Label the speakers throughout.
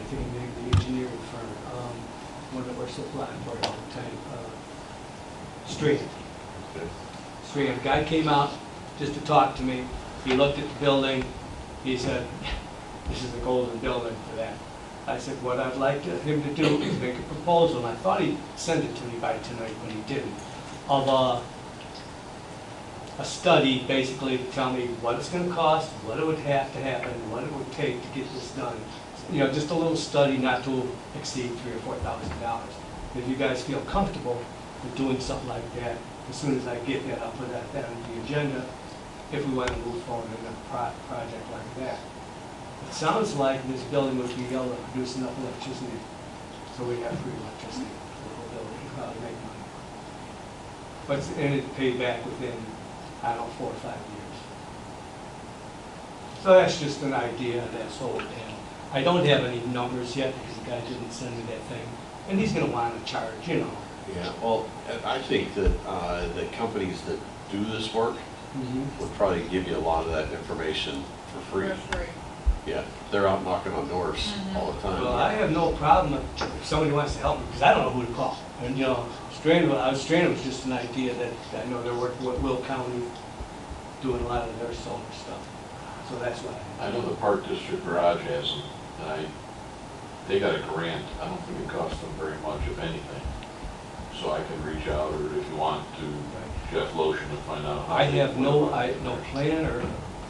Speaker 1: think he named the engineering firm, one that works at Lockport all the time, Strand.
Speaker 2: Okay.
Speaker 1: Strand, guy came out just to talk to me. He looked at the building. He said, this is a golden building for that. I said, what I'd like him to do is make a proposal, and I thought he'd send it to me by tonight, but he didn't, of a study basically to tell me what it's going to cost, what it would have to happen, what it would take to get this done. You know, just a little study not to exceed $3,000 or $4,000. If you guys feel comfortable with doing something like that, as soon as I get that, I'll put that on the agenda if we want to move forward in a project like that. It sounds like this building would be able to produce enough electricity so we have free electricity for the whole building. We'd probably make money. But and it paid back within, I don't know, 4 or 5 years. So that's just an idea of that solar panel. I don't have any numbers yet because the guy didn't send me that thing. And he's going to want to charge, you know.
Speaker 2: Yeah, well, I think that the companies that do this work would probably give you a lot of that information for free.
Speaker 3: For free.
Speaker 2: Yeah, they're out knocking on doors all the time.
Speaker 1: Well, I have no problem if somebody wants to help me, because I don't know who to call. And, you know, Strand was just an idea that I know they're working with Will County, doing a lot of their solar stuff. So that's why.
Speaker 4: I know the Park District Garage has them, and they got a grant. I don't think it costs them very much, if anything. So I can reach out, or if you want to, Jeff Lotion to find out. How
Speaker 1: I have no plan or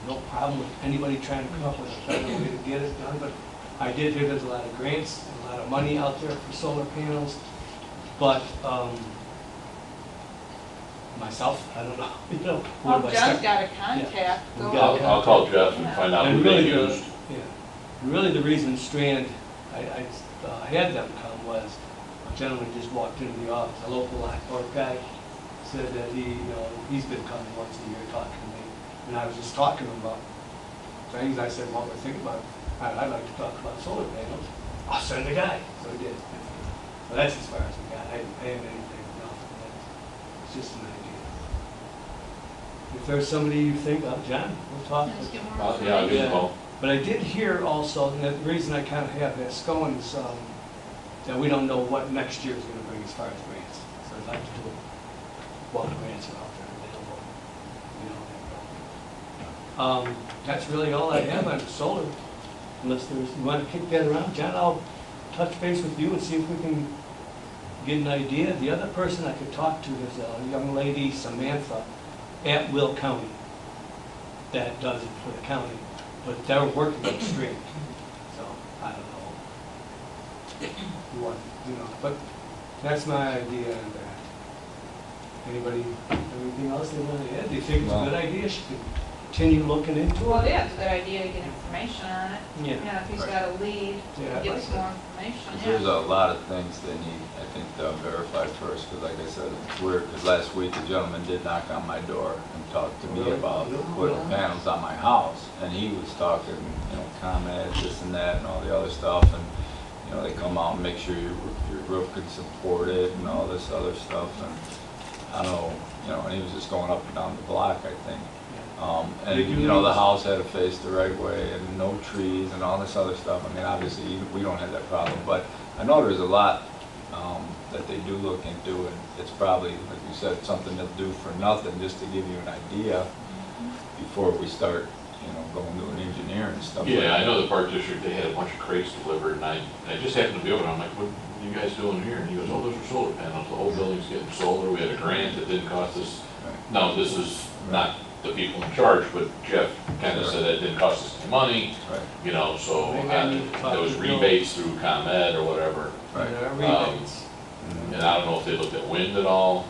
Speaker 1: no problem with anybody trying to come up with a better way to get it done, but I did hear there's a lot of grants, a lot of money out there for solar panels, but myself, I don't know, you know.
Speaker 3: Well, John's got a contact.
Speaker 1: Yeah.
Speaker 3: Go
Speaker 4: I'll call Jeff and find out who
Speaker 1: And
Speaker 4: they
Speaker 1: really,
Speaker 4: used.
Speaker 1: really the reason Strand, I had them come was a gentleman just walked into the office, a local Lockport guy, said that he's been coming once a year talking to me. And I was just talking to him about things. I said, well, we're thinking about, I'd like to talk about solar panels. I'll send a guy. So he did. So that's as far as we got. I didn't pay him anything, nothing. It's just an idea. If there's somebody you think of, John, we'll talk.
Speaker 3: Let's get more
Speaker 4: Yeah, I'll
Speaker 3: information.
Speaker 4: give them a call.
Speaker 1: But I did hear also, and the reason I kind of have this going is that we don't know what next year is going to bring as far as grants. So I'd like to do it while the grants are out there available. That's really all I have on solar. Unless you want to kick that around, John, I'll touch base with you and see if we can get an idea. The other person I could talk to is a young lady, Samantha, at Will County, that does it for the county. But they're working on the street, so I don't know what, but that's my idea on that. Anybody, anything else they want to add? Do you think it's a good idea? Should we continue looking into it?
Speaker 3: Well, yeah, it's a good idea to get information on it.
Speaker 1: Yeah.
Speaker 3: You know, if he's got a lead,
Speaker 1: Yeah,
Speaker 3: give
Speaker 1: I'd
Speaker 3: us
Speaker 1: like
Speaker 3: more information.
Speaker 5: There's a lot of things they need, I think, verified first, because like I said, it's weird, because last week a gentleman did knock on my door and talk to me about putting panels on my house, and he was talking, ComEd, this and that, and all the other stuff, and, they come out and make sure your roof can support it, and all this other stuff, and I don't know, and he was just going up and down the block, I think. And the house had to face the right way, and no trees, and all this other stuff. I mean, obviously, we don't have that problem, but I know there's a lot that they do look into, and it's probably, like you said, something they'll do for nothing, just to give you an idea before we start, going to an engineer and stuff.
Speaker 4: Yeah, I know the Park District, they had a bunch of crates delivered, and I just happened to be over, and I'm like, what are you guys doing here? And he goes, oh, those are solar panels. The whole building's getting solar. We had a grant that didn't cost us. Now, this is not the people in charge, but Jeff kind of said that it didn't cost us any money, so there was rebates through ComEd or whatever.
Speaker 1: Rebates.
Speaker 4: And I don't know if they looked at wind at all,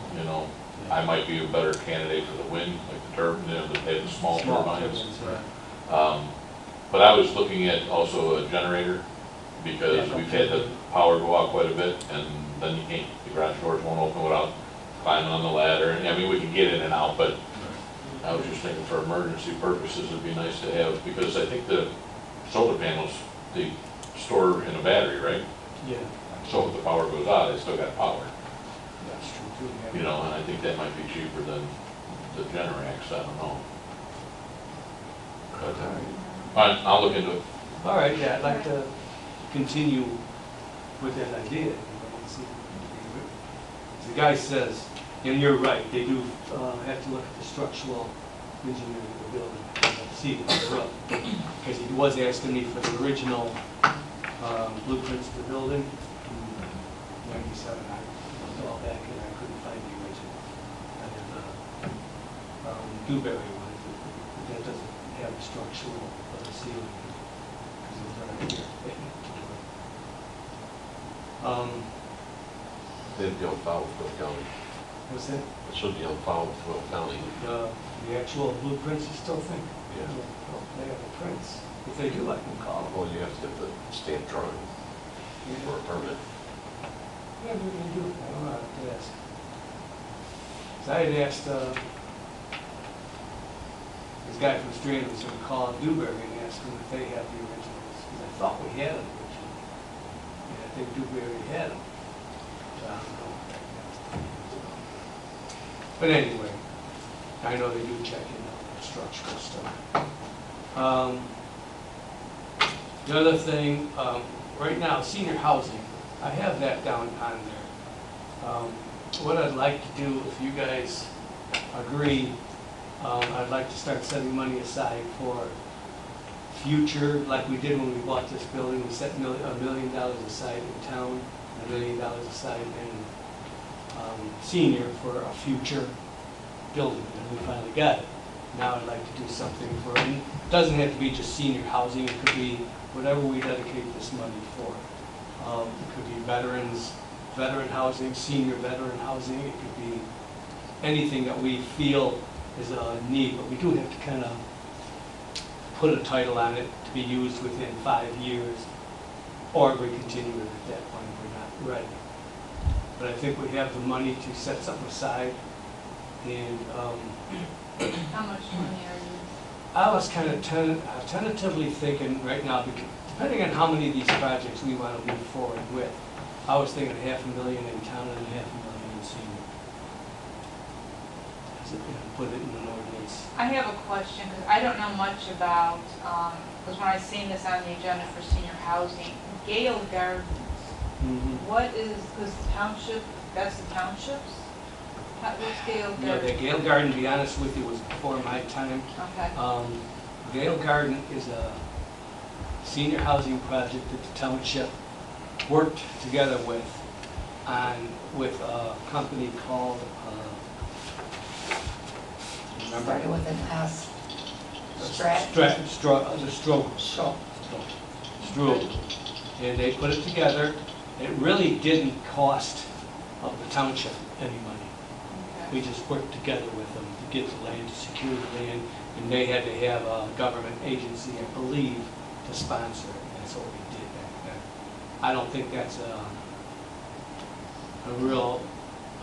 Speaker 4: I might be a better candidate for the wind, like the turbine, they have the small turbines. But I was looking at also a generator, because we've had the power go out quite a bit, and then you can't, the garage doors won't open without climbing on the ladder. I mean, we can get in and out, but I was just thinking for emergency purposes, it'd be nice to have, because I think the solar panels, they store in a battery, right?
Speaker 1: Yeah.
Speaker 4: So if the power goes out, they still got power.
Speaker 1: That's true too.
Speaker 4: And I think that might be cheaper than the Generacs, I don't know. But, all right, I'll look into it.
Speaker 1: All right, yeah, I'd like to continue with that idea. The guy says, and you're right, they do have to look at the structural engineering of the building, see the roof. Because he was asking me for the original blueprints of the building in 97. I looked all back and I couldn't find the original. I have the Dewberry one, but that doesn't have the structural of the ceiling. Because it was right here.
Speaker 2: They'd be on file with Will County.
Speaker 1: What's that?
Speaker 2: It should be on file with Will County.
Speaker 1: The actual blueprints, you still think?
Speaker 2: Yeah.
Speaker 1: Well, they have the prints. If they do, I can call them.
Speaker 2: Well, you have to get the stamp drawing for a permit.
Speaker 1: Yeah, we can do it. I don't know how to ask. So I had asked this guy from Strand was going to call Dewberry and ask them if they have the originals, because I thought we had them originally. And I think Dewberry had them. So I don't know. But anyway, I know they do check in on the structural stuff. The other thing, right now, senior housing, I have that down on there. What I'd like to do, if you guys agree, I'd like to start setting money aside for future, like we did when we bought this building. We set $1 million aside in town, $1 million aside in senior for a future building, and we finally got it. Now I'd like to do something for, and it doesn't have to be just senior housing, it could be whatever we dedicate this money for. It could be veteran housing, senior veteran housing, it could be anything that we feel is a need, but we do have to kind of put a title on it to be used within 5 years, or we continue it at that point if we're not ready. But I think we have the money to set something aside, and
Speaker 3: How much money are you?
Speaker 1: I was kind of tentatively thinking right now, because depending on how many of these projects we want to move forward with, I was thinking $500,000 in town and $500,000 in senior. Put it in an ordinance.
Speaker 3: I have a question, because I don't know much about, because when I seen this on the agenda for senior housing, Gale Gardens, what is, because township, that's the townships? What's Gale
Speaker 1: Yeah, the
Speaker 3: Gardens?
Speaker 1: Gale Garden, to be honest with you, was before my time.
Speaker 3: Okay.
Speaker 1: Gale Garden is a senior housing project that the township worked together with a company called,
Speaker 6: Started with an S.
Speaker 1: Struggle. And they put it together. It really didn't cost the township any money. We just worked together with them to get the land, to secure the land, and they had to have a government agency, I believe, to sponsor it. That's what we did back then. I don't think that's a real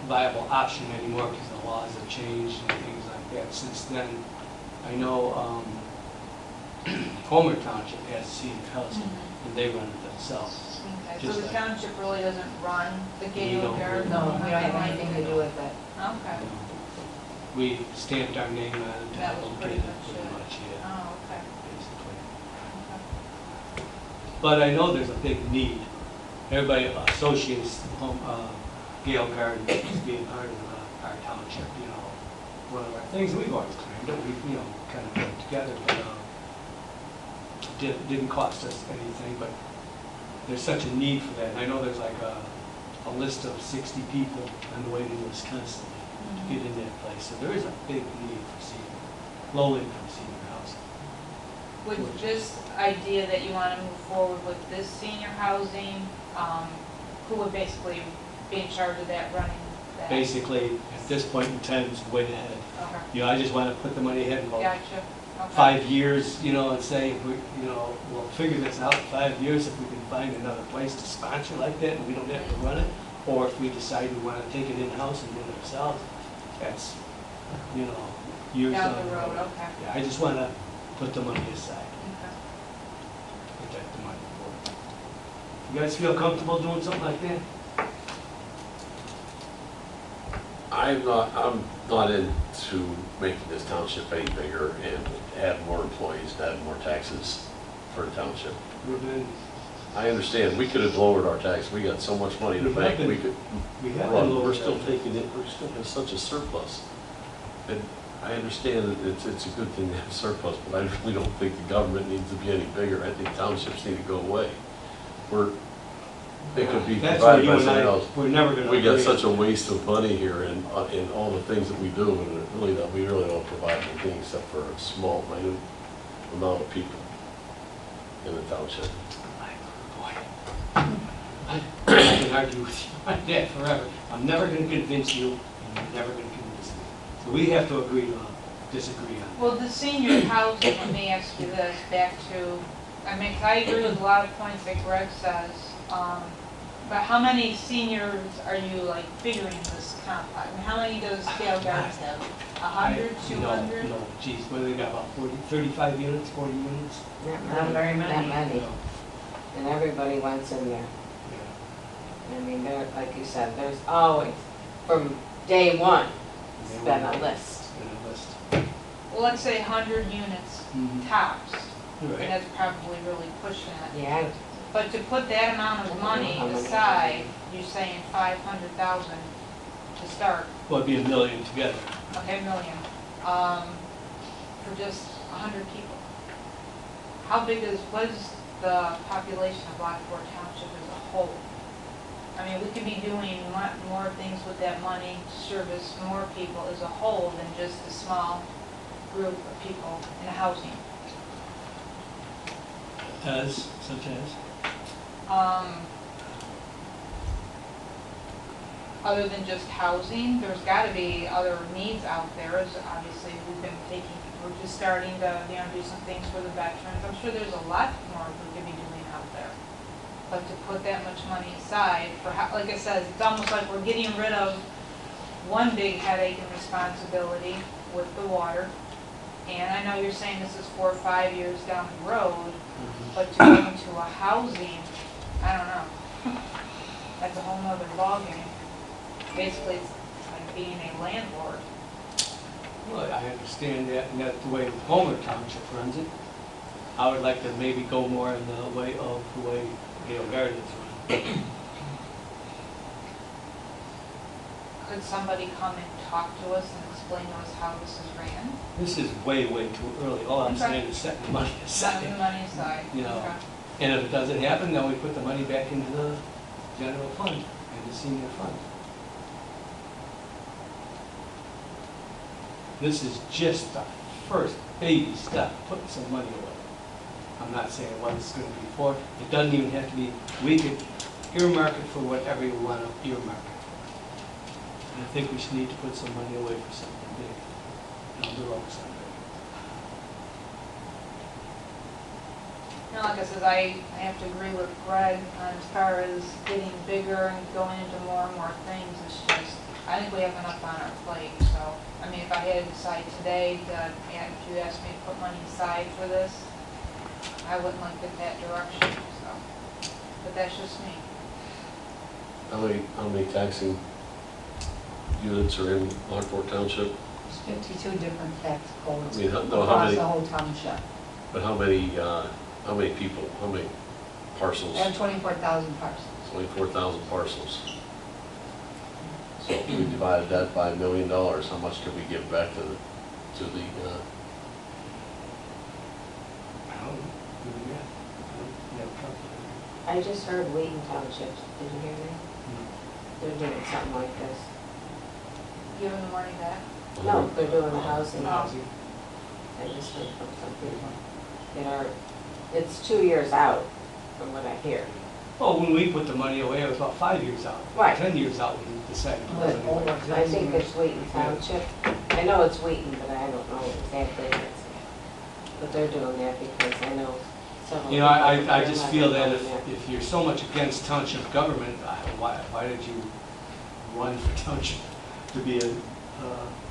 Speaker 1: viable option anymore because the laws have changed and things like that since then. I know Homer Township has senior housing, and they run it themselves.
Speaker 3: Okay, so
Speaker 1: Just
Speaker 3: the
Speaker 1: like-
Speaker 3: township really doesn't run the
Speaker 1: We
Speaker 3: Gale
Speaker 1: don't
Speaker 3: Gardens?
Speaker 6: No, we don't have anything to do with it.
Speaker 3: Okay.
Speaker 1: We stamped our name on it to
Speaker 3: That
Speaker 1: help
Speaker 3: was
Speaker 1: them
Speaker 3: pretty
Speaker 1: get it,
Speaker 3: much
Speaker 1: pretty
Speaker 3: it.
Speaker 1: much, yeah,
Speaker 3: Oh, okay.
Speaker 1: basically.
Speaker 3: Okay.
Speaker 1: But I know there's a big need. Everybody associates Gale Garden as being part of our township, you know. One of our things we've always claimed that we, you know, kind of put together, but didn't cost us anything, but there's such a need for that. And I know there's like a list of 60 people on the waiting list constantly to get in that place. So there is a big need for senior, low-income senior housing.
Speaker 3: With this idea that you want to move forward with this senior housing, who would basically be in charge of that, running that?
Speaker 1: Basically, at this point in time, it's way ahead.
Speaker 3: Okay.
Speaker 1: You know, I just want to put the money ahead and go
Speaker 3: Gotcha. Okay.
Speaker 1: 5 years, you know, and say, if we, you know, we'll figure this out in 5 years if we can find another place to sponsor like that and we don't have to run it. Or if we decide we want to take it in-house and do it ourselves, that's, you know, years
Speaker 3: Down the road, okay.
Speaker 1: Yeah, I just want to put the money aside,
Speaker 3: Okay.
Speaker 1: protect the money for it. You guys feel comfortable doing something like that?
Speaker 2: I'm not into making this township any bigger and add more employees, and add more taxes for the township.
Speaker 1: Ruben?
Speaker 2: I understand, we could have lowered our tax, we got so much money in the
Speaker 1: We
Speaker 2: bank,
Speaker 1: have
Speaker 2: we
Speaker 1: been-
Speaker 2: could
Speaker 1: We have
Speaker 2: run,
Speaker 1: been
Speaker 2: we're
Speaker 1: lower
Speaker 2: still
Speaker 1: than-
Speaker 2: taking it, we're still in such a surplus. And I understand that it's a good thing to have surplus, but I really don't think the government needs to be any bigger, I think townships need to go away. They could be
Speaker 1: That's where
Speaker 2: provided
Speaker 1: you
Speaker 2: by
Speaker 1: and
Speaker 2: somebody
Speaker 1: I,
Speaker 2: else.
Speaker 1: we're never gonna
Speaker 2: We got
Speaker 1: agree.
Speaker 2: such a waste of money here in all the things that we do, and we really don't provide anything except for a small, minute amount of people in the township.
Speaker 1: Boy, I can argue with you on that forever. I'm never gonna convince you, and you're never gonna convince me. So we have to agree to disagree on
Speaker 3: Well, the senior housing, let me ask you this, back to, I mean, 'cause I agree with a lot of points that Greg says, but how many seniors are you like figuring this complex? I mean, how many does Gale Gardens have?
Speaker 1: that.
Speaker 3: 100,
Speaker 1: No,
Speaker 3: 200?
Speaker 1: no, geez, what do they got, about 40, 35 units, 40 units?
Speaker 6: Not very many. Not many,
Speaker 1: No.
Speaker 6: and everybody wants in there.
Speaker 1: Yeah.
Speaker 6: I mean, there, like you said, there's always, from day one, it's been a list.
Speaker 1: Been a list.
Speaker 3: Well, let's say 100 units
Speaker 1: Mhm.
Speaker 3: tops, and
Speaker 1: Right.
Speaker 3: that's probably really pushing it.
Speaker 6: Yeah,
Speaker 3: But to put that amount
Speaker 6: I
Speaker 3: of
Speaker 6: don't know
Speaker 3: money
Speaker 6: how many.
Speaker 3: aside, you're saying 500,000 to start,
Speaker 1: Well, it'd be $1 million together.
Speaker 3: okay, million, for just 100 people. How big what is the population of Lockport Township as a whole? I mean, we could be doing more things with that money to service more people as a whole than just a small group of people in housing.
Speaker 1: Such as?
Speaker 3: Other than just housing, there's gotta be other needs out there, as obviously we're just starting to, do some things for the veterans. I'm sure there's a lot more we could be doing out there. But to put that much money aside for, like I said, it's almost like we're getting rid of one big headache and responsibility with the water. And I know you're saying this is 4 or 5 years down the road, but to go into a housing, I don't know. That's a whole nother ballgame. Basically, it's like being a landlord.
Speaker 1: Well, I understand that, and that's the way Homer Township runs it. I would like to maybe go more in the way Gale Gardens run.
Speaker 3: Could somebody come and talk to us and explain to us how this is ran?
Speaker 1: This is way too early. All I'm
Speaker 3: Okay.
Speaker 1: saying is setting the money
Speaker 3: Setting the
Speaker 1: aside.
Speaker 3: money aside.
Speaker 1: You know.
Speaker 3: Okay.
Speaker 1: And if it doesn't happen, then we put the money back into the general fund and the senior fund. This is just the first baby step, putting some money away. I'm not saying what it's going to be for. It doesn't even have to be, we could earmark it for whatever you want to earmark it for. And I think we should need to put some money away for something big. Down the road someday.
Speaker 3: Like I said, I have to agree with Greg on as far as getting bigger and going into more and more things. It's just, I think we have enough on our plate. So, I mean, if I had to decide today that, and if you asked me to put money aside for this, I wouldn't like it that direction, so. But that's just me.
Speaker 2: How many taxing units are in Lockport Township?
Speaker 6: there's 52 different tax codes
Speaker 2: I mean, how
Speaker 6: across
Speaker 2: many,
Speaker 6: the whole township.
Speaker 2: but how many people, how many parcels?
Speaker 6: There are 24,000 parcels.
Speaker 2: 24,000 parcels. So if we divided that by $1 million, how much could we give back to the,
Speaker 1: I don't know. Do we have? I don't have trouble.
Speaker 7: I just heard Wheaton Township, did you hear that? They're doing something like this.
Speaker 3: Giving the money back.
Speaker 7: No, they're doing the housing.
Speaker 1: Housing.
Speaker 7: I just heard from some people. It's 2 years out, from what I hear.
Speaker 1: Well, when we put the money away, it was about 5 years out.
Speaker 7: Right.
Speaker 1: 10 years out when we decided. to put it away.
Speaker 7: I think it's Wheaton Township. I know it's Wheaton, but I don't know exactly what it's. But they're doing that because I know several.
Speaker 1: You know, I
Speaker 7: people
Speaker 1: just
Speaker 7: are
Speaker 1: feel that
Speaker 7: doing that.
Speaker 1: if you're so much against township government, why did you run for township to be a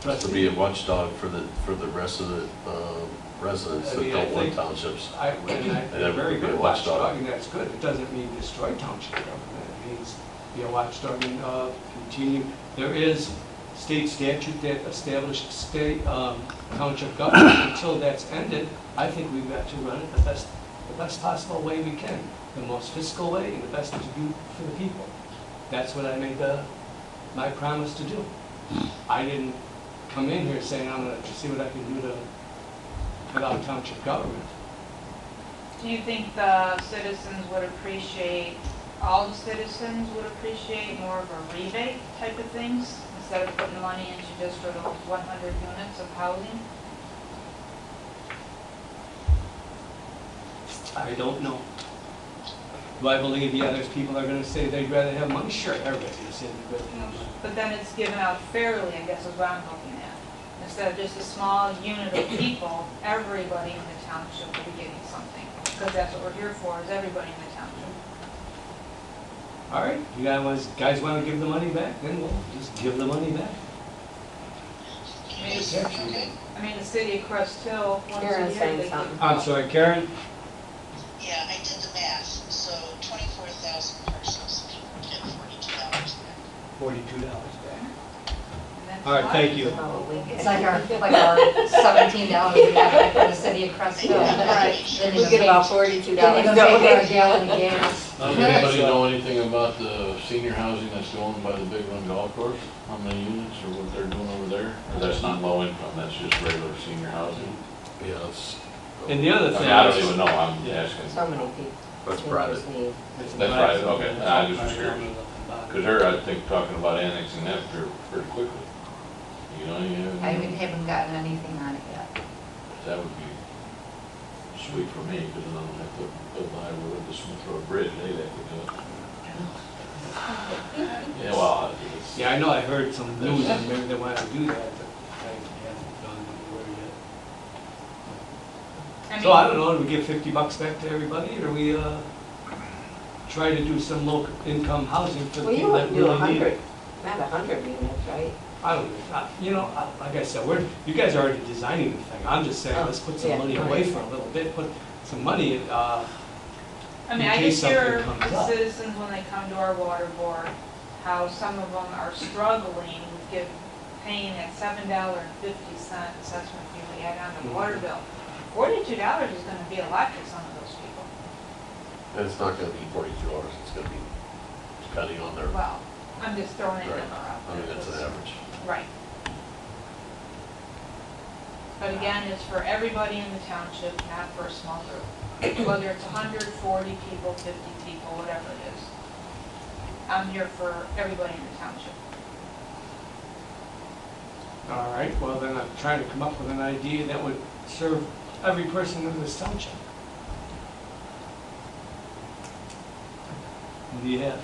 Speaker 1: trustee?
Speaker 2: to be a watchdog for the rest of the residents
Speaker 1: I
Speaker 2: that
Speaker 1: mean, I
Speaker 2: don't want
Speaker 1: think-
Speaker 2: townships.
Speaker 1: They're very
Speaker 2: would be a
Speaker 1: good
Speaker 2: watchdog.
Speaker 1: watchdog, and that's good. It doesn't mean destroy township government. It means be a watchdog and continue. There is state statute that established state township government. Until that's ended, I think we've got to run it the best possible way we can. the most fiscal way and the best to do for the people. That's what I made my promise to do. I didn't come in here saying I'm gonna see what I can do to cut out township government.
Speaker 3: Do you think the citizens would appreciate, all the citizens would appreciate more of a rebate type of things instead of putting money into just for those 100 units of housing?
Speaker 1: I don't know. Do I believe, yeah, there's people that are gonna say they'd rather have money? Sure, everybody's gonna say they'd rather have money.
Speaker 3: But then it's given out fairly, I guess is what I'm looking at. Instead of just a small unit of people, everybody in the township will be getting something. Because that's what we're here for, is everybody in the township.
Speaker 1: All right, you guys wanna give the money back? Then we'll just give the money back.
Speaker 3: I mean, the city of Crest Hill, once a
Speaker 7: Karen's
Speaker 3: year,
Speaker 7: saying
Speaker 3: they
Speaker 7: something.
Speaker 3: give.
Speaker 1: I'm sorry, Karen?
Speaker 8: Yeah, I did the math, so 24,000 parcels, people get $42 back.
Speaker 1: $42 back.
Speaker 3: And that's
Speaker 1: All right,
Speaker 3: why-
Speaker 1: thank you.
Speaker 9: It's like our $17 we got back from the city of Crest Hill.
Speaker 3: Right.
Speaker 9: Didn't
Speaker 7: We
Speaker 9: even
Speaker 7: get
Speaker 9: pay-
Speaker 7: about $42.
Speaker 9: Didn't even pay for a gallon of gas.
Speaker 4: Anybody know anything about the senior housing that's going by the Big Run Golf Course? How many units or what they're doing over there? Or that's not low income, that's just regular senior housing?
Speaker 2: Yeah, it's,
Speaker 1: And the other
Speaker 4: I
Speaker 1: thing
Speaker 4: mean, I don't
Speaker 1: is-
Speaker 4: even know, I'm
Speaker 1: Yeah.
Speaker 4: asking.
Speaker 7: So many people.
Speaker 2: that's private.
Speaker 7: Seniors need.
Speaker 4: That's right, okay. I just was curious. Because they're, I think, talking about annexing that pretty quickly. You know,
Speaker 9: I haven't gotten anything on it yet.
Speaker 4: that would be sweet for me, because then I don't have to build the highway with the Smith Road Bridge, they'd have to do it. Yeah, well, it's.
Speaker 1: Yeah, I know, I heard some news and maybe they want to do that, but I haven't done anywhere yet. So I don't know, do we give $50 back to everybody, or we try to do some local income housing for the
Speaker 7: Well, you
Speaker 1: people that
Speaker 7: wouldn't do
Speaker 1: really need
Speaker 7: 100,
Speaker 1: it?
Speaker 7: not 100 units, right?
Speaker 1: I don't, you know, like I said, you guys are already designing the thing. I'm just saying, let's put some
Speaker 7: Yeah.
Speaker 1: money away for a little bit, put some money in,
Speaker 3: I mean,
Speaker 1: in
Speaker 3: I
Speaker 1: case
Speaker 3: just hear
Speaker 1: something comes
Speaker 3: the
Speaker 1: up.
Speaker 3: citizens when they come to our water board, how some of them are struggling with paying that $7.50 assessment fee we had on the water bill. $42 is gonna be a lot for some of those people.
Speaker 2: And it's not gonna be $42, it's gonna be depending on their,
Speaker 3: Well, I'm just throwing a
Speaker 2: Right.
Speaker 3: number out
Speaker 2: I
Speaker 3: there.
Speaker 2: mean, it's an average.
Speaker 3: Right. But again, it's for everybody in the township, not for a small group. Whether it's 140 people, 50 people, whatever it is. I'm here for everybody in the township.
Speaker 1: All right, well, then I'm trying to come up with an idea that would serve every person in this township. What do you have?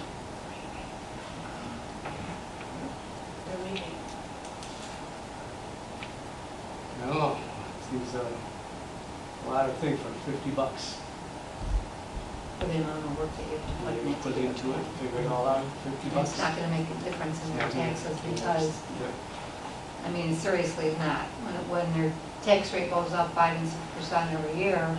Speaker 3: The rebate.
Speaker 1: I don't know, seems a lot of things for $50.
Speaker 9: For the amount of work that you have to
Speaker 1: Maybe
Speaker 9: put
Speaker 1: put
Speaker 9: into
Speaker 1: into it, figure it all out, $50.
Speaker 9: It's not gonna make a difference in their taxes because, I mean, seriously, it's not. When their tax rate goes up 5 and 6% every year,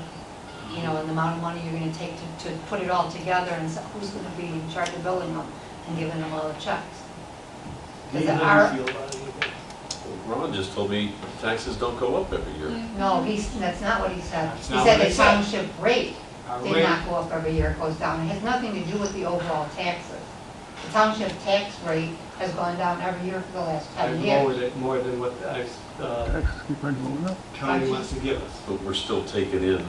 Speaker 9: you know, and the amount of money you're gonna take to put it all together, and so who's gonna be in charge of billing them and giving them all the checks?
Speaker 1: Dean,
Speaker 9: Because
Speaker 1: how do you feel about it?
Speaker 2: Ron just told me taxes don't go up every year.
Speaker 9: No, that's not what he said.
Speaker 1: That's
Speaker 9: He
Speaker 1: not
Speaker 9: said
Speaker 1: what
Speaker 9: the
Speaker 1: he said.
Speaker 9: township rate
Speaker 1: Our
Speaker 9: did
Speaker 1: rate-
Speaker 9: not go up every year, it goes down. It has nothing to do with the overall taxes. The township tax rate has gone down every year for the last 10
Speaker 1: I've
Speaker 9: years.
Speaker 1: lowered it more than what the county wants to give us.
Speaker 2: But we're still taking in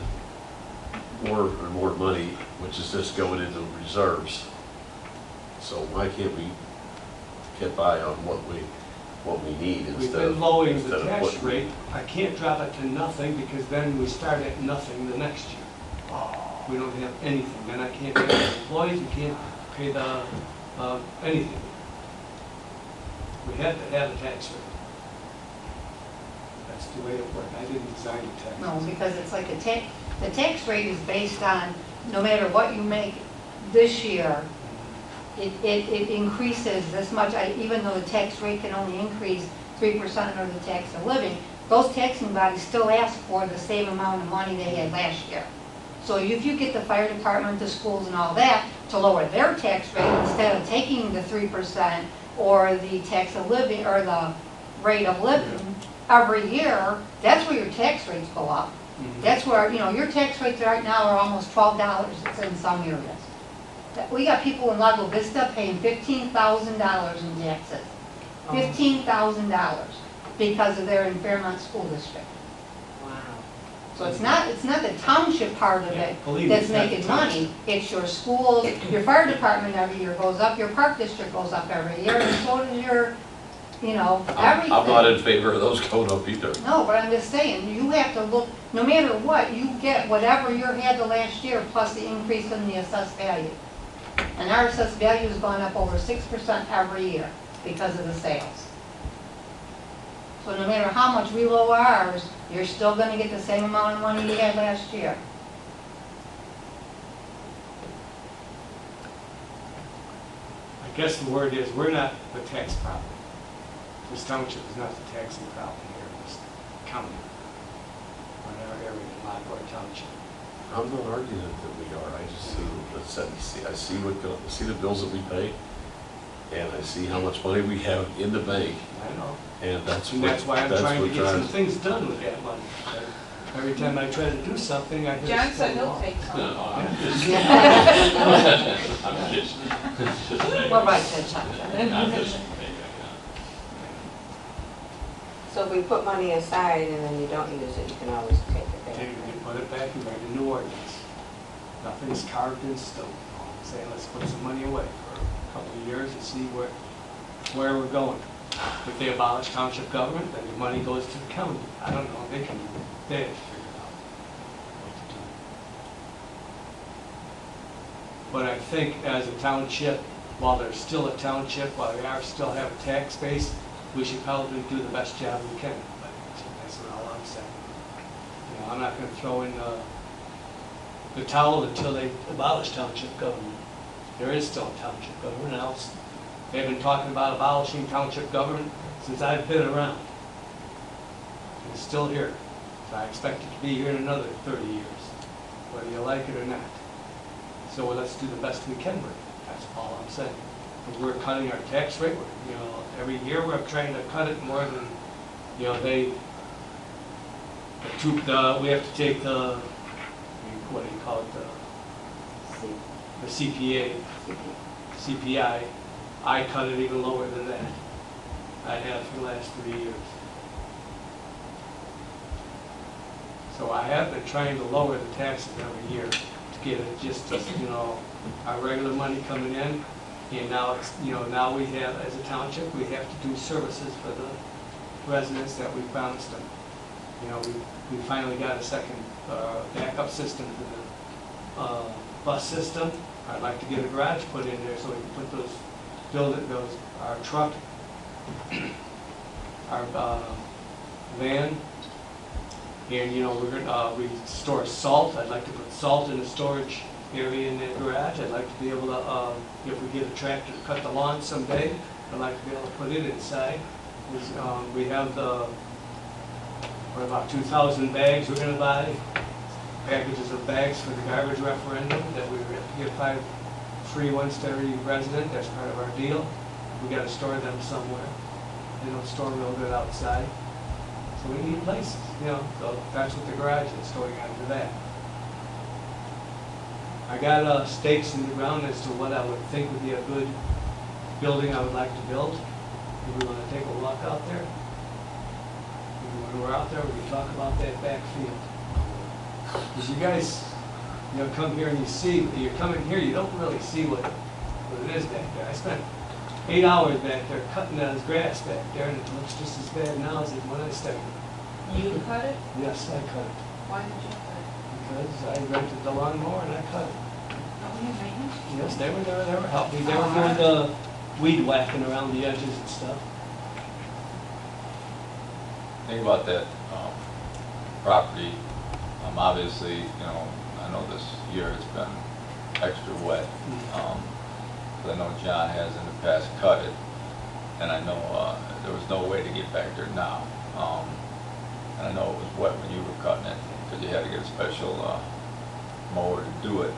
Speaker 2: more and more money, which is just going into reserves. So why can't we get by on what we need
Speaker 1: We've
Speaker 2: instead
Speaker 1: been
Speaker 2: of?
Speaker 1: lowering
Speaker 2: instead
Speaker 1: the
Speaker 2: of
Speaker 1: tax
Speaker 2: putting-
Speaker 1: rate. I can't drop it to nothing because then we start at nothing the next year. We don't have anything. Then I can't pay the employees, we can't pay the, anything. We had to have a tax rate. That's the way it worked. I didn't design the tax.
Speaker 9: No, because it's like the tax rate is based on, no matter what you make this year, it increases this much, even though the tax rate can only increase 3% of the tax of living, those taxing bodies still ask for the same amount of money they had last year. So if you get the fire department, the schools and all that to lower their tax rate instead of taking the 3% or the tax of living, or the rate of living every year, that's where your tax rates go up. That's where, you know, your tax rates right now are almost $12, it's in some areas. We got people in Lago Vista paying $15,000 in taxes. $15,000 because of their in Fairmont School District.
Speaker 6: Wow.
Speaker 9: So it's not the township part of it that's making money, it's your schools, your fire department every year goes up, your park district goes up every year, and so does your, you know, everything.
Speaker 2: I'm not in favor of those going up either.
Speaker 9: No, but I'm just saying, you have to look, no matter what, you get whatever you had the last year plus the increase in the assessed value. And our assessed value has gone up over 6% every year because of the sales. So no matter how much we lower ours, you're still gonna get the same amount of money you had last year.
Speaker 1: I guess the word is, we're not the tax problem. This township is not the taxing problem here in this county, or in our area in Lockport Township.
Speaker 2: I'm not arguing that we are, I just see the bills that we pay, and I see how much money we have in the bank,
Speaker 1: I know.
Speaker 2: and that's
Speaker 1: And
Speaker 2: what,
Speaker 1: that's why I'm
Speaker 2: that's
Speaker 1: trying to
Speaker 2: what
Speaker 1: get some
Speaker 2: drives.
Speaker 1: things done with that money. Every time I try to do something, I
Speaker 3: John
Speaker 1: just
Speaker 3: said
Speaker 1: don't
Speaker 3: he'll
Speaker 1: know.
Speaker 3: take some.
Speaker 4: No, I'm just, I'm just,
Speaker 7: Well, right, Judge Hudson.
Speaker 4: I'm just,
Speaker 7: So if we put money aside and then you don't use it, you can always take it back.
Speaker 1: Take it and put it back and write a new ordinance. Nothing's carved in stone. I'm saying, let's put some money away for a couple of years and see where we're going. If they abolish township government, then the money goes to the county. I don't know, they have to figure out what to do. But I think as a township, while there's still a township, while we still have a tax base, we should probably do the best job we can. But that's all I'm saying. You know, I'm not gonna throw in the towel until they abolish township government. There is still a township government else. They've been talking about abolishing township government since I've been around. It's still here. So I expect it to be here in another 30 years, whether you like it or not. So let's do the best we can with it. That's all I'm saying. And we're cutting our tax rate. You know, every year we're trying to cut it more than, you know, we have to take the, what do you call it, the CPI. I cut it even lower than that. I have for the last 3 years. So I have been trying to lower the taxes every year to get it just, you know, our regular money coming in. And now it's, you know, now we have, as a township, we have to do services for the residents that we promised them. You know, we finally got a second backup system for the bus system. I'd like to get a garage put in there so we can put our truck, our van, and, you know, we store salt. I'd like to put salt in the storage area in that garage. I'd like to be able to, if we get a tractor to cut the lawn someday, I'd like to be able to put it inside. We have about 2,000 bags we're going to buy, packages of bags for the garbage referendum that we give 5 free ones to every resident. That's part of our deal. We got to store them somewhere. They don't store real good outside. So we need places, you know, so that's what the garage is, going after that. I got stakes in the ground as to what I would think would be a good building I would like to build. If we want to take a walk out there. When we're out there, we can talk about that back field. Because you guys, you know, come here and you see, you're coming here, you don't really see what it is back there. I spent 8 hours back there cutting those grass back there, and it looks just as bad now as it when I started.
Speaker 3: You cut it?
Speaker 1: Yes, I cut it.
Speaker 3: Why did you cut it?
Speaker 1: Because I rented the lawnmower and I cut it.
Speaker 3: Oh, you maintenance?
Speaker 1: Yes, they were there, they were helping. They were doing the weed whacking around the edges and stuff.
Speaker 5: Think about that property. Obviously, you know, I know this year it's been extra wet. But I know John has in the past cut it, and I know there was no way to get back there now. And I know it was wet when you were cutting it because you had to get a special mower to do it.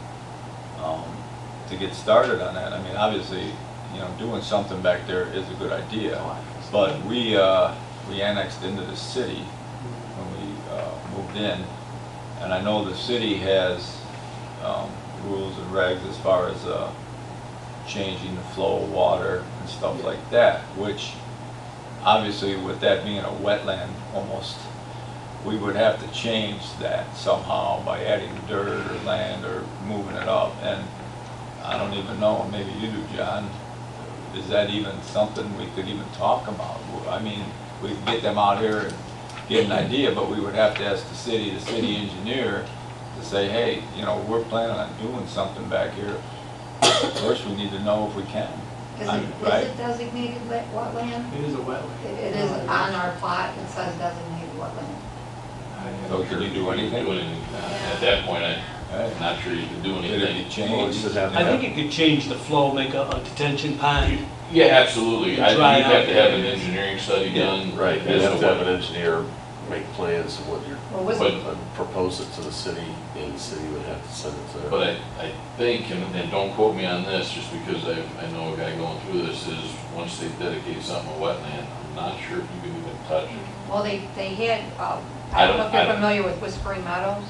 Speaker 5: To get started on that, I mean, obviously, you know, doing something back there is a good idea. But we annexed into the city when we moved in, And I know the city has rules and regs as far as changing the flow of water and stuff like that, which obviously with that being a wetland almost, we would have to change that somehow by adding dirt or land or moving it up. And I don't even know, maybe you do, John, is that even something we could even talk about? I mean, we could get them out here and get an idea, but we would have to ask the city engineer to say, hey, you know, we're planning on doing something back here. First, we need to know if we can.
Speaker 9: Is
Speaker 5: Right?
Speaker 9: it designated wetland?
Speaker 1: It is a wetland.
Speaker 9: It is on our plot, it says designated wetland.
Speaker 5: So can you do anything?
Speaker 4: At that point, I'm not sure you can do
Speaker 5: Could it
Speaker 4: anything.
Speaker 5: be changed?
Speaker 1: I think it could change the flow, make a detention pond.
Speaker 4: Yeah, absolutely. I think
Speaker 1: Dry
Speaker 4: you'd have to have an
Speaker 1: out.
Speaker 4: engineering study
Speaker 1: Yeah.
Speaker 4: done.
Speaker 2: Right, you
Speaker 4: as
Speaker 2: have
Speaker 4: to
Speaker 2: to have
Speaker 4: what-
Speaker 2: an engineer make plans of what you're,
Speaker 9: Well, was
Speaker 4: But-
Speaker 2: propose it to the city, and the city would have to send it to.
Speaker 4: But I think, and don't quote me on this, just because I know a guy going through this, is once they dedicate something a wetland, I'm not sure if you can even touch it.
Speaker 9: Well, they had,
Speaker 4: I
Speaker 9: I don't know
Speaker 4: don't-
Speaker 9: if you're familiar with Whispering Meadows,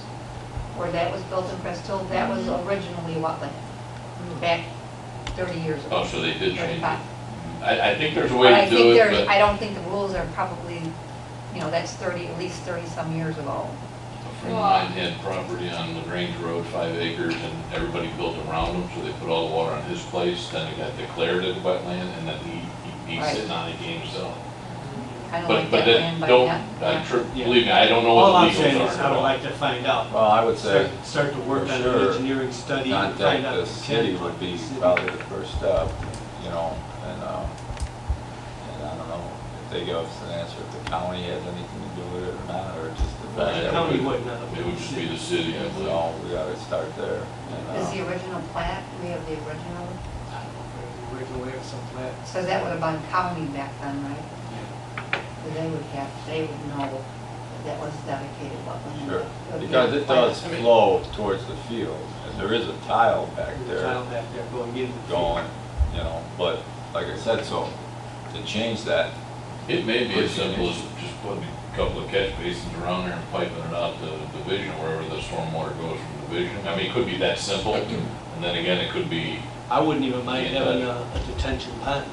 Speaker 9: where that was built in Crest Hill, that was originally wetland, back 30 years ago.
Speaker 4: Oh, so they did change it.
Speaker 9: 35.
Speaker 4: I think there's a
Speaker 9: But
Speaker 4: way
Speaker 9: I
Speaker 4: to do
Speaker 9: think
Speaker 4: it,
Speaker 9: there's,
Speaker 4: but
Speaker 9: I don't think the rules are probably, you know, that's 30, at least 30-some years ago.
Speaker 4: a friend of mine had property on LaGrange Road, 5 acres, and everybody built around him, so they put all the water on his place, then it got declared as wetland, and then he's
Speaker 9: Right.
Speaker 4: sitting on it, he himself.
Speaker 9: Kind of like
Speaker 4: But
Speaker 9: that
Speaker 4: then,
Speaker 9: land by
Speaker 4: don't,
Speaker 9: that.
Speaker 4: believe me, I don't know
Speaker 1: All
Speaker 4: what
Speaker 1: I'm
Speaker 4: the
Speaker 1: saying
Speaker 4: legals
Speaker 1: is
Speaker 4: are
Speaker 1: I
Speaker 4: at
Speaker 1: would
Speaker 4: all.
Speaker 1: like to find out.
Speaker 5: Well, I would say
Speaker 1: Start to work
Speaker 5: for
Speaker 1: on
Speaker 5: sure,
Speaker 1: an engineering study and
Speaker 5: contact
Speaker 1: find out.
Speaker 5: the
Speaker 1: if we
Speaker 5: city
Speaker 1: can.
Speaker 5: would be
Speaker 1: City.
Speaker 5: probably the first step, you know, and I don't know if they give us an answer, if the county has anything to do with it or not, or just the
Speaker 4: Well,
Speaker 5: fact
Speaker 1: The
Speaker 5: that
Speaker 1: county
Speaker 5: we,
Speaker 1: would not.
Speaker 4: It would just be the city, I believe.
Speaker 5: so we gotta start there. And,
Speaker 9: Is the original plat, we have the original,
Speaker 1: I don't know if the original way or something like that.
Speaker 9: so that would have been county back then, right? So they would know that that was dedicated wetland.
Speaker 5: Sure,
Speaker 9: It would be
Speaker 5: because
Speaker 9: on
Speaker 5: it
Speaker 9: plat.
Speaker 5: does flow towards the field, and there is a tile back
Speaker 1: The tile
Speaker 5: there
Speaker 1: back there going into the.
Speaker 5: going, you know, but like I said, so to change that,
Speaker 4: It may be as simple as just putting a couple of catch basins around there and piping it out to Division, wherever the stormwater goes from Division. I mean, it could be that simple, and then again, it could be,
Speaker 1: I wouldn't even mind
Speaker 4: Yeah.
Speaker 1: having a detention pond,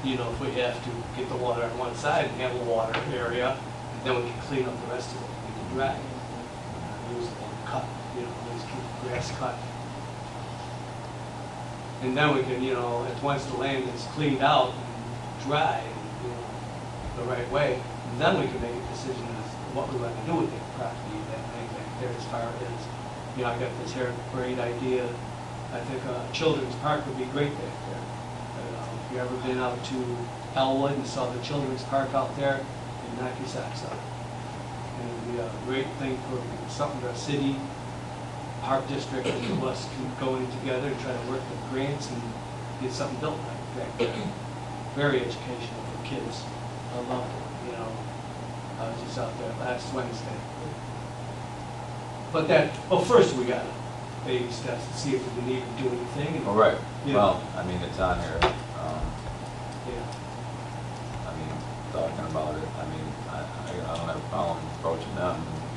Speaker 1: you know, if we have to get the water on one side and have a water area, and then we can clean up the rest of it, we can dry. Use it and cut, you know, just keep the grass cut. And then we can, you know, once the land is cleaned out and dry, you know, the right way, then we can make a decision as to what we want to do with that property, that land back there as far as, you know, I got this here great idea. I think a children's park would be great back there. If you ever been out to Elwood and saw the children's park out there, you'd knock your socks off. And it'd be a great thing for something to a city, park district, and the us can go in together and try to work with grants and get something built like back there. Very educational for kids. I loved it, you know. I was just out there last Wednesday. But first we gotta baby steps to see if we need to do anything. and-
Speaker 5: all right,
Speaker 1: Yeah.
Speaker 5: well, I mean, it's on here,
Speaker 1: Yeah.
Speaker 5: I mean, talking about it, I mean, I don't have a problem approaching them.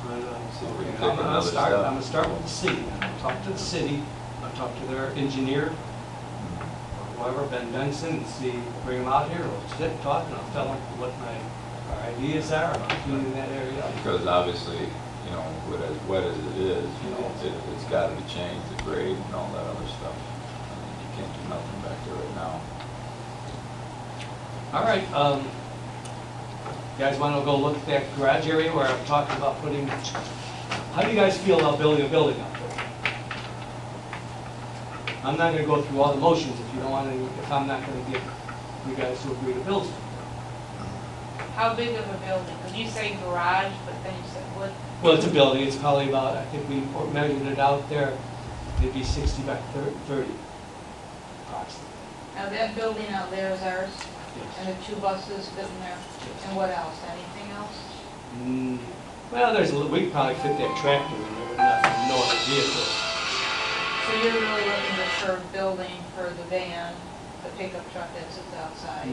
Speaker 1: I know.
Speaker 5: See if we can
Speaker 1: Okay,
Speaker 5: take
Speaker 1: I'm gonna
Speaker 5: another
Speaker 1: start,
Speaker 5: step.
Speaker 1: I'm gonna start with the city. I'll talk to the city, I'll talk to their engineer, or whoever, Ben Benson, and see, bring them out here, we'll sit and talk, and I'll tell them what our ideas are about cleaning that area up.
Speaker 5: Because obviously, you know, with as wet as it is, you know, it's gotta be changed, the grade and all that other stuff. I mean, you can't do nothing back there right now.
Speaker 1: All right, you guys wanna go look at that garage area where I'm talking about putting, how do you guys feel about building a building out there? I'm not gonna go through all the motions if you don't wanna, if I'm not gonna get you guys to agree to build something.
Speaker 3: How big of a building? Because you say garage, but then you said what?
Speaker 1: Well, it's a building, it's probably about, I think we measured it out there, it'd be 60 by 30, approximately.
Speaker 3: Now that building out there is ours,
Speaker 1: Yes.
Speaker 3: and the 2 buses fit in there, and what else? Anything else?
Speaker 1: Well, we could probably fit that tractor in there, but nothing, no other vehicle.
Speaker 3: So you're really looking for a building for the van, the pickup truck that sits outside,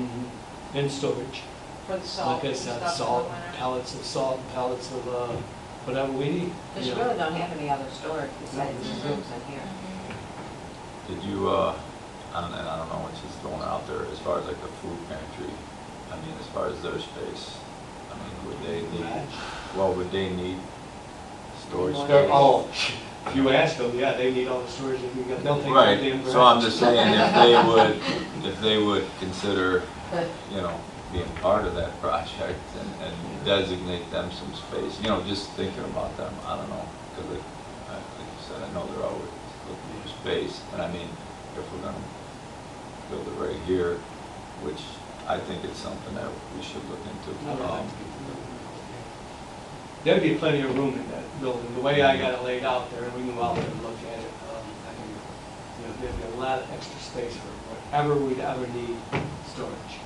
Speaker 1: And storage,
Speaker 3: for the salt
Speaker 1: like I
Speaker 3: and
Speaker 1: said,
Speaker 3: stuff in the
Speaker 1: salt,
Speaker 3: winter?
Speaker 1: pallets of salt, pallets of whatever we need.
Speaker 7: Because you
Speaker 1: you know.
Speaker 7: really don't have any other storage besides the rooms in here.
Speaker 5: Did you, and I don't know what's just going out there, as far as like the food pantry, I mean, as far as their space, I mean, would they need, well, would they need storage
Speaker 1: They're
Speaker 5: space?
Speaker 1: all, if you ask them, yeah, they need all the storage that we got. They'll take
Speaker 5: Right,
Speaker 1: everything.
Speaker 5: so I'm just saying, if they would consider, you know, being part of that project and designate them some space, you know, just thinking about them, I don't know, because like you said, I know they're always looking for space, and I mean, if we're gonna build it right here, which I think it's something that we should look into.
Speaker 1: There'd be plenty of room in that building. The way I got it laid out there, we can go out there and look at it. I think, you know, there'd be a lot of extra space for whatever we'd ever need storage.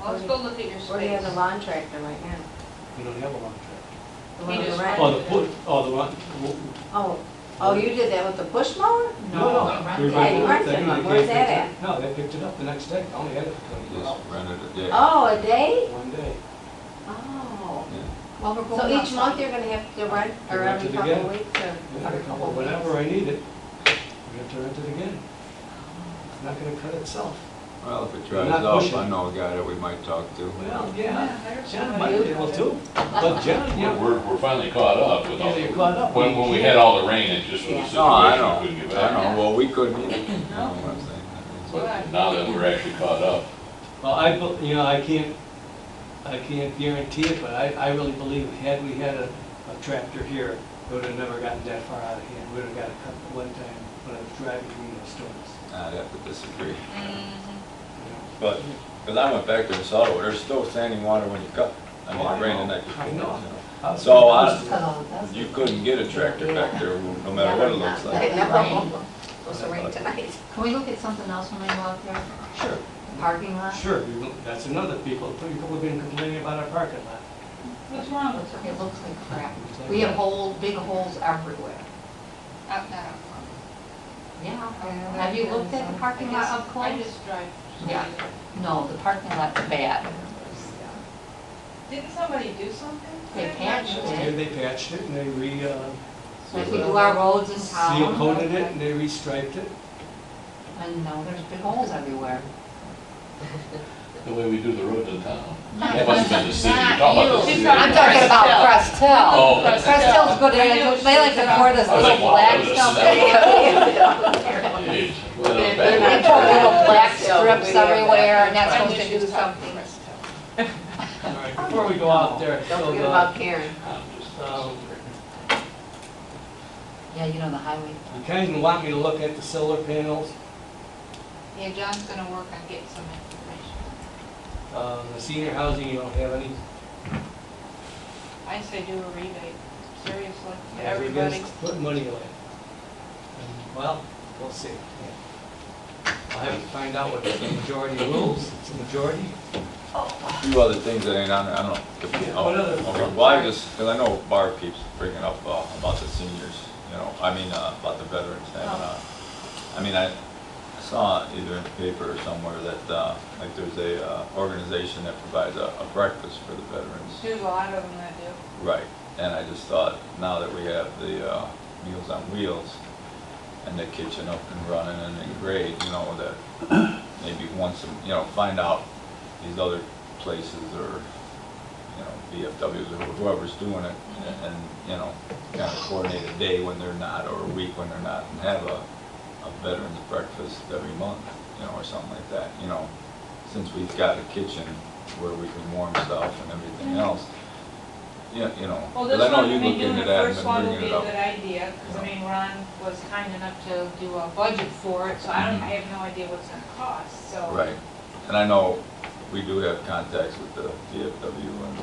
Speaker 3: Well, let's go look at your
Speaker 7: Or do you have the
Speaker 3: space.
Speaker 7: lawn tractor right now?
Speaker 1: We don't have a lawn tractor.
Speaker 7: The one
Speaker 3: He
Speaker 7: on the
Speaker 3: just
Speaker 7: right?
Speaker 1: Oh, the put, oh, the one.
Speaker 7: Oh, you did that with the push mower?
Speaker 1: No.
Speaker 7: Yeah, you rented one. Where's that at?
Speaker 1: No, they picked it up the next day. I only had it for 24
Speaker 5: Just
Speaker 1: hours.
Speaker 5: rented a day.
Speaker 7: Oh, a day?
Speaker 1: One day.
Speaker 7: Oh.
Speaker 5: Yeah.
Speaker 9: Well, we're
Speaker 7: So
Speaker 9: going
Speaker 7: each
Speaker 9: outside.
Speaker 7: month you're gonna have to rent, or
Speaker 1: Rent
Speaker 7: every
Speaker 1: it
Speaker 7: couple of
Speaker 1: again.
Speaker 7: weeks, or?
Speaker 1: Yeah, well, whenever I need it, we have to rent it again. It's not gonna cut itself.
Speaker 5: Well, if it
Speaker 1: You're
Speaker 5: dries
Speaker 1: not
Speaker 5: up,
Speaker 1: pushing.
Speaker 5: I know a guy that we might talk to.
Speaker 1: Well,
Speaker 3: Yeah,
Speaker 1: yeah,
Speaker 3: there's
Speaker 1: John
Speaker 3: somebody
Speaker 1: might be
Speaker 3: who
Speaker 1: able
Speaker 3: does
Speaker 1: to,
Speaker 3: it.
Speaker 1: but John, yeah.
Speaker 4: We're finally caught up with all
Speaker 1: Yeah,
Speaker 4: the.
Speaker 1: you're caught up.
Speaker 4: When we had all the rain, it just was a
Speaker 7: Yeah.
Speaker 4: situation
Speaker 5: No, I
Speaker 4: we
Speaker 5: know,
Speaker 4: couldn't get
Speaker 5: I
Speaker 4: back.
Speaker 5: know, well, we couldn't either, you know
Speaker 3: No.
Speaker 5: what I'm saying?
Speaker 4: But now that we're actually caught up,
Speaker 1: Well, you know, I can't guarantee it, but I really believe had we had a tractor here, it would have never gotten that far out of hand. We would have got it cut one time when I was driving between those storms.
Speaker 5: I'd have to disagree.
Speaker 3: Mhm.
Speaker 5: But, because I went back there and saw it, there's still standing water when you cut. I mean,
Speaker 1: Oh, I
Speaker 5: it rained the
Speaker 1: know.
Speaker 5: night before.
Speaker 1: I know.
Speaker 5: you know.
Speaker 1: So
Speaker 5: So,
Speaker 9: Oh,
Speaker 5: you couldn't get a tractor back there, no matter what it looks
Speaker 7: I
Speaker 5: like.
Speaker 7: know. Supposed to rain tonight.
Speaker 9: Can we look at something else when we go out there?
Speaker 1: Sure,
Speaker 9: Parking lot?
Speaker 1: sure. That's another people have been complaining about our parking lot.
Speaker 3: What's wrong with it?
Speaker 9: It looks like crap. We have holes, big holes everywhere.
Speaker 3: Up, not up front.
Speaker 9: Yeah. Have you looked at the parking lot up
Speaker 3: I
Speaker 9: close?
Speaker 3: just drive.
Speaker 9: Yeah. No, the parking lot's bad.
Speaker 3: Didn't somebody do something?
Speaker 9: They patched
Speaker 1: Yeah,
Speaker 9: it.
Speaker 1: they patched it and they
Speaker 9: Like we do our roads in
Speaker 1: seal
Speaker 9: town.
Speaker 1: coated it and they restriped it.
Speaker 9: And no, there's big holes everywhere.
Speaker 4: the way we do the roads in town.
Speaker 9: Not
Speaker 4: That must have been the city, you're
Speaker 9: not
Speaker 4: talking about
Speaker 9: you.
Speaker 4: the city.
Speaker 9: I'm talking about Crest Hill.
Speaker 4: Oh.
Speaker 9: Crest Hill's good, they like to pour this
Speaker 4: I was
Speaker 9: little
Speaker 4: like, wow,
Speaker 9: black
Speaker 4: this is-
Speaker 9: stuff.
Speaker 4: Jeez, well,
Speaker 7: They're
Speaker 9: They
Speaker 4: back-
Speaker 9: pour little black
Speaker 7: Yeah.
Speaker 9: strips everywhere and that's
Speaker 3: I'm
Speaker 9: supposed to do
Speaker 3: just
Speaker 9: something.
Speaker 1: All right, before we go out there,
Speaker 7: Don't
Speaker 1: so
Speaker 7: forget
Speaker 1: the,
Speaker 7: about Karen.
Speaker 9: Yeah, you know the highway.
Speaker 1: you kind of want me to look at the solar panels,
Speaker 3: Yeah, John's gonna work on getting some information.
Speaker 1: the senior housing, you don't have any.
Speaker 3: I say do a rebate, seriously, to
Speaker 1: Yeah, we
Speaker 3: everybody.
Speaker 1: just put money away. Well, we'll see. I'll have to find out what the majority rules, it's a majority.
Speaker 5: A few other things that ain't on there, I don't know.
Speaker 1: Yeah,
Speaker 5: Oh,
Speaker 1: what other-
Speaker 5: okay. Well, I just, because I know Barb keeps bringing up about the seniors, you know, I mean, about the veterans. And, I mean, I saw either in the paper or somewhere that, like, there's a organization that provides a breakfast for the veterans.
Speaker 3: There's a lot of them that do.
Speaker 5: Right, and I just thought, now that we have the Meals on Wheels and the kitchen up and running and in grade, you know, that maybe once, you know, find out these other places or, you know, VFWs or whoever's doing it, and, you know, kind of coordinate a day when they're not or a week when they're not, and have a veterans breakfast every month, you know, or something like that, you know, since we've got a kitchen where we can warm stuff and everything else. Yeah, you know,
Speaker 3: Well,
Speaker 5: 'cause
Speaker 3: this
Speaker 5: I know
Speaker 3: one,
Speaker 5: you
Speaker 3: I mean,
Speaker 5: look
Speaker 3: doing
Speaker 5: into
Speaker 3: the
Speaker 5: that and
Speaker 3: first
Speaker 5: been
Speaker 3: one would
Speaker 5: bringing
Speaker 3: be
Speaker 5: it
Speaker 3: a
Speaker 5: up.
Speaker 3: good idea, because I mean, Ron was kind enough to do a budget for it, so I
Speaker 5: Mhm.
Speaker 3: have no idea what's gonna cost, so.
Speaker 5: Right, and I know we do have contacts with the VFW and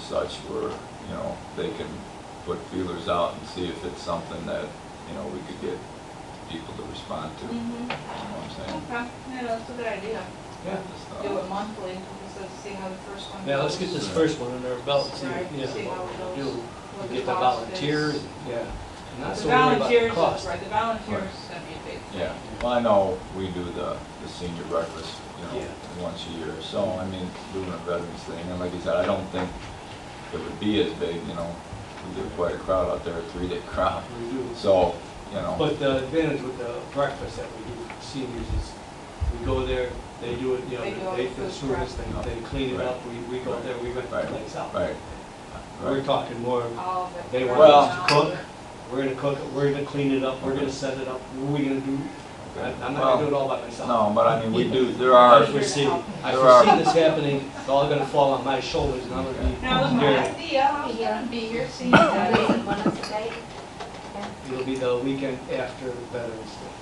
Speaker 5: such where, you know, they can put feelers out and see if it's something that, you know, we could get people to respond to, you know
Speaker 3: Mhm.
Speaker 5: what I'm saying?
Speaker 3: Okay, yeah, that's a good idea.
Speaker 1: Yeah.
Speaker 5: Just,
Speaker 3: Do it monthly, so see how the first one goes.
Speaker 1: Yeah, let's get this first one under our belt, see,
Speaker 3: Right,
Speaker 1: yeah,
Speaker 3: see how
Speaker 1: what
Speaker 3: it
Speaker 1: we'll
Speaker 3: goes,
Speaker 1: do.
Speaker 3: what
Speaker 1: Get the
Speaker 3: cost is.
Speaker 1: volunteers, yeah. Not
Speaker 3: The
Speaker 1: so worried about the
Speaker 3: volunteers,
Speaker 1: cost.
Speaker 3: right, the volunteers is gonna be a big thing.
Speaker 5: Yeah, well, I know we do the senior breakfast, you know,
Speaker 1: Yeah.
Speaker 5: once a year, so, I mean, doing a veterans thing, and like you said, I don't think it would be as big, you know. We get quite a crowd out there, a 3-day crowd.
Speaker 1: We do.
Speaker 5: So, you know,
Speaker 1: But the advantage with the breakfast that we do for seniors is we go there, they do it, you know,
Speaker 3: They do all
Speaker 1: they
Speaker 3: the
Speaker 1: do the
Speaker 3: food prep.
Speaker 1: service, they clean it
Speaker 5: Right.
Speaker 1: up, we go there, we rent the
Speaker 5: Right.
Speaker 1: place out.
Speaker 5: right.
Speaker 1: We're talking more,
Speaker 3: All of it.
Speaker 1: they want
Speaker 5: Well-
Speaker 1: us to cook, we're gonna cook it, we're gonna clean it up, we're gonna set it up, what are we gonna do? I'm not gonna do it all by myself.
Speaker 5: No, but I mean, we do, there are,
Speaker 1: I foresee
Speaker 5: There are-
Speaker 1: this happening, it's all gonna fall on my shoulders, and I'm gonna be
Speaker 3: That was my
Speaker 1: here.
Speaker 3: idea, I was gonna be here seeing
Speaker 7: When
Speaker 3: that.
Speaker 7: is the date?
Speaker 1: It'll be the weekend after Veterans Day.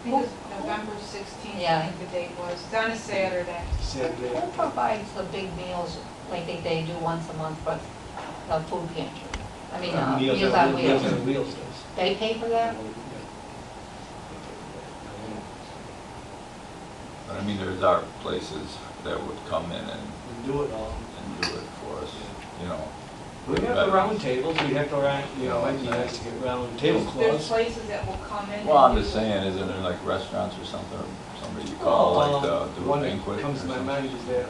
Speaker 3: I think it's November 16th, I
Speaker 9: Yeah.
Speaker 3: think the date was, it's on a Saturday.
Speaker 1: Saturday.
Speaker 9: Who provides the big meals like they do once a month, but the food pantry? I mean, Meals on
Speaker 1: Meals
Speaker 9: Wheels.
Speaker 1: on Wheels does.
Speaker 9: They pay for that?
Speaker 5: but I mean, there's our places that would come in and
Speaker 1: We do it all.
Speaker 5: do it for us, you know.
Speaker 1: We have the round tables, we have to, you know, it might be nice to get round
Speaker 3: There's
Speaker 1: tablecloths.
Speaker 3: places that will come in.
Speaker 5: Well, I'm
Speaker 3: and
Speaker 5: just
Speaker 3: do-
Speaker 5: saying, isn't there like restaurants or something, or somebody you call, like, do a
Speaker 1: One
Speaker 5: banquet
Speaker 1: that
Speaker 5: or
Speaker 1: comes to my
Speaker 5: something?
Speaker 1: mind is that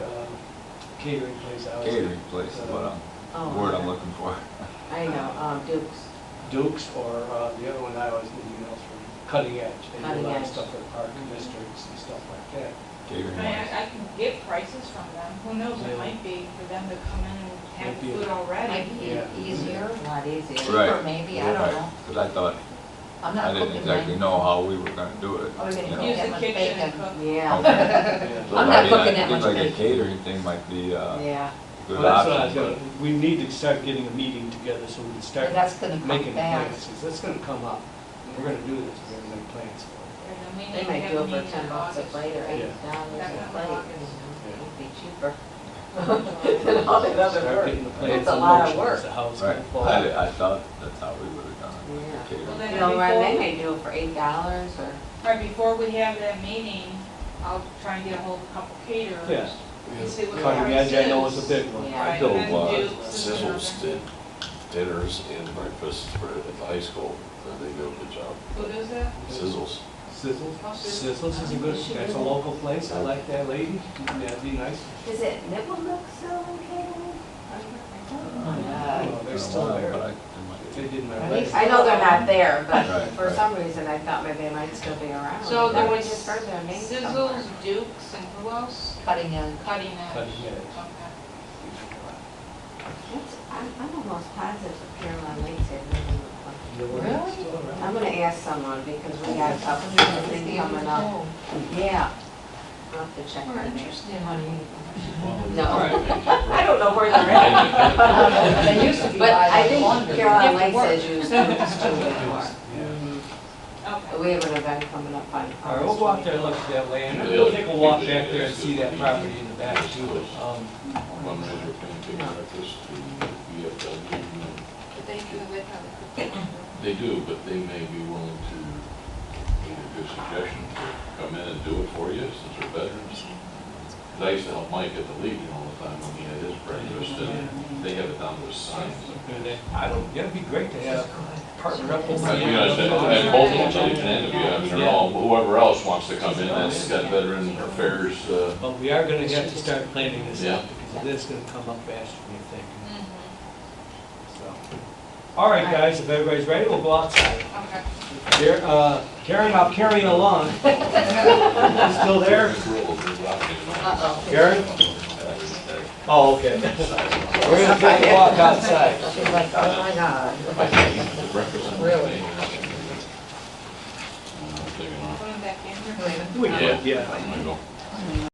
Speaker 1: catering place out.
Speaker 5: Catering place is what
Speaker 7: Oh,
Speaker 5: word I'm looking for.
Speaker 7: I know, Duke's.
Speaker 1: Dukes, or the other one I always get emails from Cutting Edge. They do a
Speaker 7: Cutting
Speaker 1: lot of
Speaker 7: Edge.
Speaker 1: stuff for park districts and stuff like that.
Speaker 5: Catering
Speaker 3: I mean,
Speaker 5: wise.
Speaker 3: I can get prices from them, who knows,
Speaker 1: Yeah.
Speaker 3: it might be for them to come in and have
Speaker 1: Might be.
Speaker 3: food already.
Speaker 9: Might be
Speaker 1: Yeah.
Speaker 9: easier,
Speaker 7: A lot easier.
Speaker 5: Right.
Speaker 9: cheaper maybe, I don't know.
Speaker 5: Because I thought,
Speaker 9: I'm
Speaker 5: I
Speaker 9: not
Speaker 5: didn't
Speaker 9: cooking
Speaker 5: exactly
Speaker 9: mine.
Speaker 5: know how we were gonna do it.
Speaker 9: Are we gonna
Speaker 5: you know.
Speaker 9: cook
Speaker 3: Use
Speaker 9: that
Speaker 3: the
Speaker 9: much
Speaker 3: kitchen and
Speaker 9: bacon?
Speaker 3: cook.
Speaker 7: Yeah,
Speaker 5: Okay.
Speaker 1: Yeah.
Speaker 5: So,
Speaker 9: I'm
Speaker 5: I
Speaker 9: not
Speaker 5: mean,
Speaker 9: cooking
Speaker 5: I
Speaker 9: that
Speaker 5: think
Speaker 9: much
Speaker 5: like a
Speaker 9: bacon.
Speaker 5: catering thing might be a
Speaker 7: yeah.
Speaker 5: good
Speaker 1: Well, that's what I was
Speaker 5: option.
Speaker 1: gonna, we need to start getting a meeting together so we can start
Speaker 9: And that's gonna come
Speaker 1: making plans.
Speaker 9: fast.
Speaker 1: 'Cause that's gonna come up. We're gonna do this, we're gonna make plans for it.
Speaker 3: And then we
Speaker 7: They
Speaker 3: need to
Speaker 7: might
Speaker 3: have
Speaker 7: do
Speaker 3: a
Speaker 7: it for
Speaker 3: meeting
Speaker 7: 10
Speaker 3: in
Speaker 7: bucks a
Speaker 3: August.
Speaker 7: plate or $8
Speaker 3: Yeah.
Speaker 7: a plate. It'd be cheaper than all that other
Speaker 1: Start
Speaker 7: work.
Speaker 1: getting the plans
Speaker 7: It's a
Speaker 1: in
Speaker 7: lot of
Speaker 1: motion
Speaker 7: work.
Speaker 1: as the house
Speaker 5: Right,
Speaker 1: gonna fall.
Speaker 5: I thought that's how we would have done it,
Speaker 7: Yeah.
Speaker 5: catering.
Speaker 3: Well, then
Speaker 7: You know, right, they
Speaker 3: before-
Speaker 7: may do it for $8 or.
Speaker 3: Right, before we have that meeting, I'll try and get a hold of a couple caterers.
Speaker 1: Yeah.
Speaker 3: And see what the
Speaker 1: Cutting Edge, I know
Speaker 3: price
Speaker 1: is a big one.
Speaker 7: Yeah.
Speaker 3: Right,
Speaker 2: know,
Speaker 3: and then Duke's and
Speaker 2: Sizzles
Speaker 3: another.
Speaker 2: did dinners and breakfasts for at the high school, and they do a good job.
Speaker 3: What is that?
Speaker 2: Sizzles.
Speaker 1: Sizzles?
Speaker 3: Oh, Sizzles.
Speaker 1: Sizzles is a good, that's a local place, I like that lady, that'd be nice.
Speaker 7: Is it Nibble Nook still in catering?
Speaker 1: Oh, they're still there.
Speaker 5: But
Speaker 1: They did my
Speaker 9: Are
Speaker 1: wedding.
Speaker 9: they
Speaker 7: I know they're not there, but
Speaker 5: Right,
Speaker 7: for
Speaker 5: right.
Speaker 7: some reason I thought maybe they might still be around.
Speaker 3: So there
Speaker 7: I
Speaker 3: was
Speaker 7: just heard their name somewhere.
Speaker 3: Sizzles, Dukes, and who else?
Speaker 9: Cutting Edge.
Speaker 3: Cutting Edge.
Speaker 1: Cutting Edge.
Speaker 3: Okay.
Speaker 7: I'm almost positive Caroline Lake said Nibble Nook.
Speaker 9: Really?
Speaker 1: Still around.
Speaker 7: I'm gonna ask someone because we got a couple of things coming up. Yeah. I'll have to check
Speaker 9: We're
Speaker 7: on
Speaker 9: interested in money.
Speaker 7: No.
Speaker 1: All right.
Speaker 7: I don't know where they're at.
Speaker 9: They used to be
Speaker 7: But
Speaker 9: by
Speaker 7: I
Speaker 9: the
Speaker 7: think
Speaker 9: laundry.
Speaker 7: Caroline
Speaker 9: You
Speaker 7: Lake
Speaker 9: have to
Speaker 7: says
Speaker 9: work.
Speaker 7: use Dukes too anymore.
Speaker 3: Okay.
Speaker 7: We have an event coming up on.
Speaker 1: All right, we'll go out there and look at that land, and we'll take a walk back there and see that property in the back too.
Speaker 4: Fundraiser painting, breakfast, VFW,
Speaker 3: But they do, they probably cook.
Speaker 4: they do, but they may be willing to make a good suggestion to come in and do it for you, since they're veterans. 'Cause I used to help Mike at the Legion all the time when he had his breakfast, and they have it down to a science.
Speaker 1: Yeah, it'd be great to have partner up with.
Speaker 4: You know, and both of them, the Legion and the VFW, whoever else wants to come in, that's got veteran affairs,
Speaker 1: But we are gonna have to start planning this
Speaker 4: Yeah.
Speaker 1: out, because it is gonna come up faster than you think,
Speaker 3: Mhm.
Speaker 1: so. All right, guys, if everybody's ready, we'll go outside.
Speaker 3: Okay.
Speaker 1: Karen, I'll carry you along. Still there? Karen? Oh, okay. We're gonna take a walk outside.
Speaker 9: She's like, oh my God. Really?
Speaker 3: Put them back in.
Speaker 1: We
Speaker 4: Yeah.
Speaker 1: could, yeah.